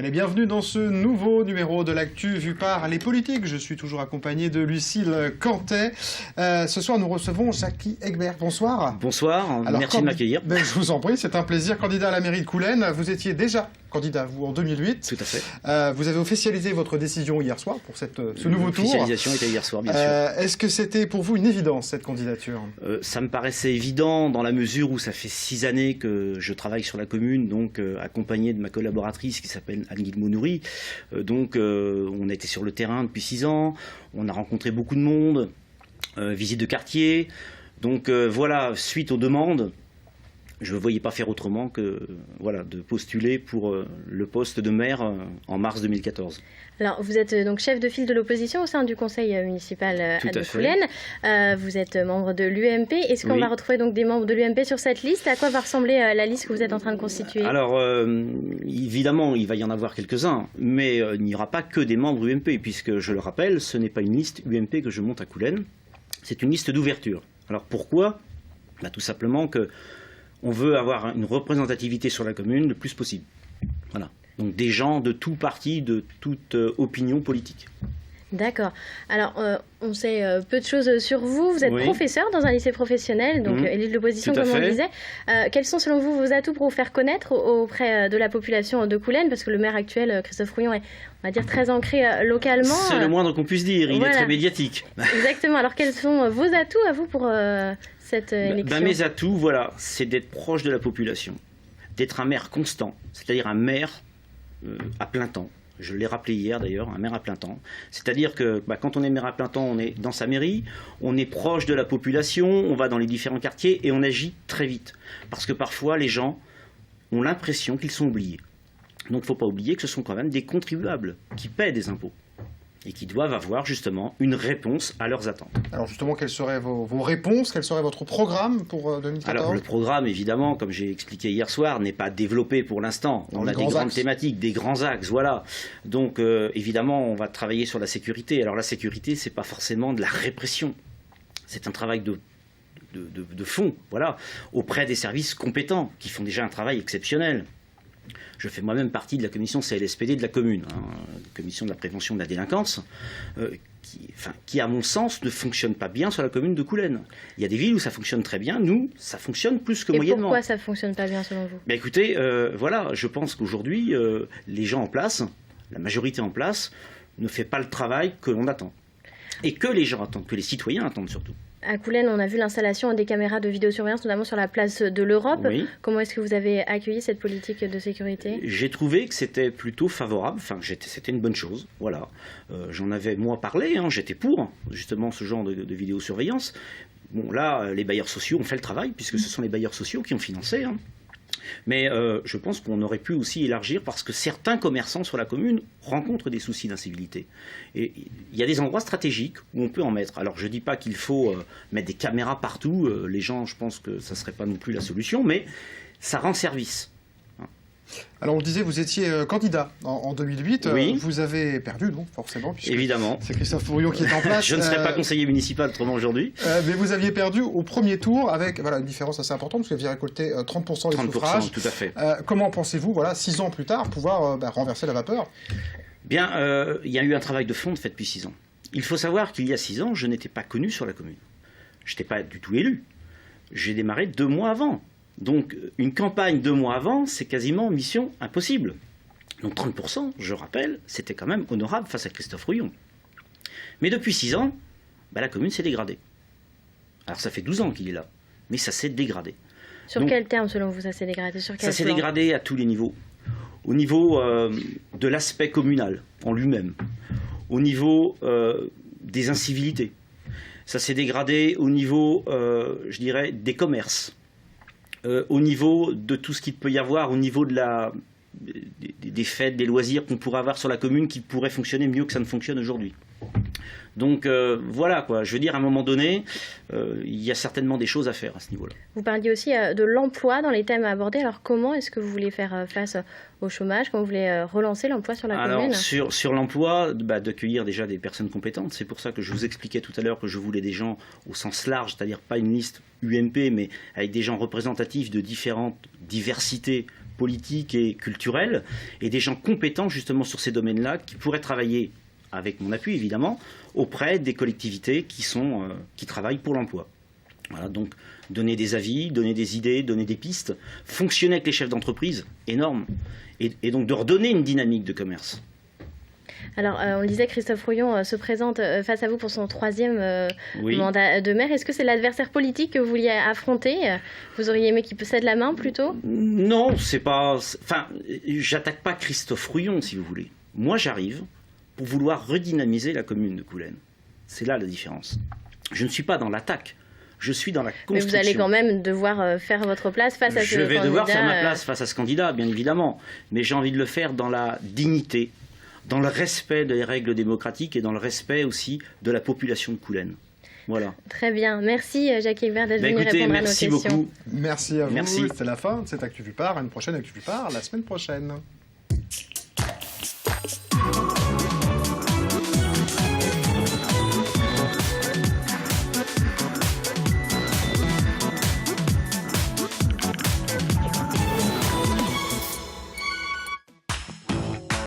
Allez, bienvenue dans ce nouveau numéro de l'actu vu par les politiques. Je suis toujours accompagné de Lucille Cantet. Ce soir, nous recevons Jackie Egbert. Bonsoir. Bonsoir, merci de m'accueillir. Je vous en prie, c'est un plaisir. Candidat à la mairie de Coulennes, vous étiez déjà candidat, vous, en 2008. Tout à fait. Vous avez officialisé votre décision hier soir pour ce nouveau tour. L'officialisation était hier soir, bien sûr. Est-ce que c'était pour vous une évidence, cette candidature? Ça me paraissait évident dans la mesure où ça fait 6 années que je travaille sur la commune, donc accompagné de ma collaboratrice qui s'appelle Anne Guillemot-Nourry. On a été sur le terrain depuis 6 ans, on a rencontré beaucoup de monde, visite de quartier. Donc voilà, suite aux demandes, je ne voyais pas faire autrement que de postuler pour le poste de maire en mars 2014. Alors, vous êtes donc chef de file de l'opposition au sein du conseil municipal de Coulennes. Vous êtes membre de l'UMP. Est-ce qu'on va retrouver donc des membres de l'UMP sur cette liste? À quoi va ressembler la liste que vous êtes en train de constituer? Alors, évidemment, il va y en avoir quelques-uns, mais il n'y aura pas que des membres UMP, puisque, je le rappelle, ce n'est pas une liste UMP que je monte à Coulennes, c'est une liste d'ouverture. Alors, pourquoi? Tout simplement que on veut avoir une représentativité sur la commune le plus possible. Voilà. Donc des gens de tout parti, de toute opinion politique. D'accord. Alors, on sait peu de choses sur vous. Vous êtes professeur dans un lycée professionnel, donc élu de l'opposition, comme on disait. Quels sont, selon vous, vos atouts pour vous faire connaître auprès de la population de Coulennes? Parce que le maire actuel, Christophe Rouillon, est, on va dire, très ancré localement. C'est le moindre qu'on puisse dire. Il est très médiatique. Exactement. Alors, quels sont vos atouts, à vous, pour cette élection? Mes atouts, c'est d'être proche de la population, d'être un maire constant, c'est-à-dire un maire à plein temps. Je l'ai rappelé hier d'ailleurs, un maire à plein temps. C'est-à-dire que quand on est maire à plein temps, on est dans sa mairie, on est proche de la population, on va dans les différents quartiers et on agit très vite. Parce que parfois, les gens ont l'impression qu'ils sont oubliés. Donc il ne faut pas oublier que ce sont quand même des contribuables qui paient des impôts et qui doivent avoir justement une réponse à leurs attentes. Alors justement, quelles seraient vos réponses? Quel serait votre programme pour 2014? Alors le programme, évidemment, comme j'ai expliqué hier soir, n'est pas développé pour l'instant. On a des grandes thématiques, des grands axes, voilà. Donc évidemment, on va travailler sur la sécurité. Alors la sécurité, c'est pas forcément de la répression. C'est un travail de fond, voilà, auprès des services compétents, qui font déjà un travail exceptionnel. Je fais moi-même partie de la commission CLSPD de la commune, commission de la prévention de la délinquance, qui, à mon sens, ne fonctionne pas bien sur la commune de Coulennes. Il y a des villes où ça fonctionne très bien, nous, ça fonctionne plus que moyennement. Et pourquoi ça ne fonctionne pas bien selon vous? Écoutez, je pense qu'aujourd'hui, les gens en place, la majorité en place, ne fait pas le travail que l'on attend. Et que les gens attendent, que les citoyens attendent surtout. À Coulennes, on a vu l'installation des caméras de vidéosurveillance, notamment sur la place de l'Europe. Oui. Comment est-ce que vous avez accueilli cette politique de sécurité? J'ai trouvé que c'était plutôt favorable, c'était une bonne chose. Voilà. J'en avais, moi, parlé, j'étais pour, justement, ce genre de vidéosurveillance. Bon, là, les bailleurs sociaux ont fait le travail, puisque ce sont les bailleurs sociaux qui ont financé. Mais je pense qu'on aurait pu aussi élargir parce que certains commerçants sur la commune rencontrent des soucis d'incivilité. Et il y a des endroits stratégiques où on peut en mettre. Alors je ne dis pas qu'il faut mettre des caméras partout. Les gens, je pense que ça ne serait pas non plus la solution, mais ça rend service. Alors on le disait, vous étiez candidat en 2008, oui. Vous avez perdu, donc forcément, puisque évidemment. C'est Christophe Rouillon qui est en place. Je ne serai pas conseiller municipal autrement aujourd'hui. Mais vous aviez perdu au premier tour avec une différence assez importante, parce que vous aviez récolté 30% des suffrages. Tout à fait. Comment pensez-vous, 6 ans plus tard, pouvoir renverser la vapeur? Bien, il y a eu un travail de fond fait depuis 6 ans. Il faut savoir qu'il y a 6 ans, je n'étais pas connu sur la commune. Je n'étais pas du tout élu. J'ai démarré 2 mois avant. Donc, une campagne 2 mois avant, c'est quasiment mission impossible. Donc 30%, je rappelle, c'était quand même honorable face à Christophe Rouillon. Mais depuis 6 ans, la commune s'est dégradée. Alors ça fait 12 ans qu'il est là, mais ça s'est dégradé. Sur quel terme, selon vous, ça s'est dégradé? Ça s'est dégradé à tous les niveaux. Au niveau de l'aspect communal en lui-même, au niveau des incivilités. Ça s'est dégradé au niveau, je dirais, des commerces. Au niveau de tout ce qu'il peut y avoir, au niveau de des fêtes, des loisirs qu'on pourrait avoir sur la commune qui pourraient fonctionner mieux que ça ne fonctionne aujourd'hui. Donc voilà quoi, je veux dire à un moment donné, il y a certainement des choses à faire à ce niveau-là. Vous parliez aussi de l'emploi dans les thèmes abordés, alors comment est-ce que vous voulez faire face au chômage, comment vous voulez relancer l'emploi sur la commune? Alors sur l'emploi, d'accueillir déjà des personnes compétentes, c'est pour ça que je vous expliquais tout à l'heure que je voulais des gens au sens large, c'est-à-dire pas une liste UMP, mais avec des gens représentatifs de différentes diversités politiques et culturels, et des gens compétents justement sur ces domaines-là, qui pourraient travailler, avec mon appui évidemment, auprès des collectivités qui travaillent pour l'emploi. Voilà, donc donner des avis, donner des idées, donner des pistes, fonctionner avec les chefs d'entreprise, énorme, et donc de redonner une dynamique de commerce. Alors, on le disait, Christophe Rouillon se présente face à vous pour son 3e mandat de maire. Est-ce que c'est l'adversaire politique que vous vouliez affronter? Vous auriez aimé qu'il cède la main plutôt? Non, c'est pas... Enfin, j'attaque pas Christophe Rouillon, si vous voulez. Moi, j'arrive pour vouloir redynamiser la commune de Coulennes. C'est là la différence. Je ne suis pas dans l'attaque. Je suis dans la construction. Mais vous allez quand même devoir faire votre place face à ce candidat. Je vais devoir faire ma place face à ce candidat, bien évidemment. Mais j'ai envie de le faire dans la dignité, dans le respect des règles démocratiques et dans le respect aussi de la population de Coulennes. Voilà. Très bien. Merci Jacques Aiguebert d'être venu répondre à nos questions. Merci beaucoup. Merci à vous. C'est la fin de cette Actu Vue Par. Une prochaine Actu Vue Par la semaine prochaine.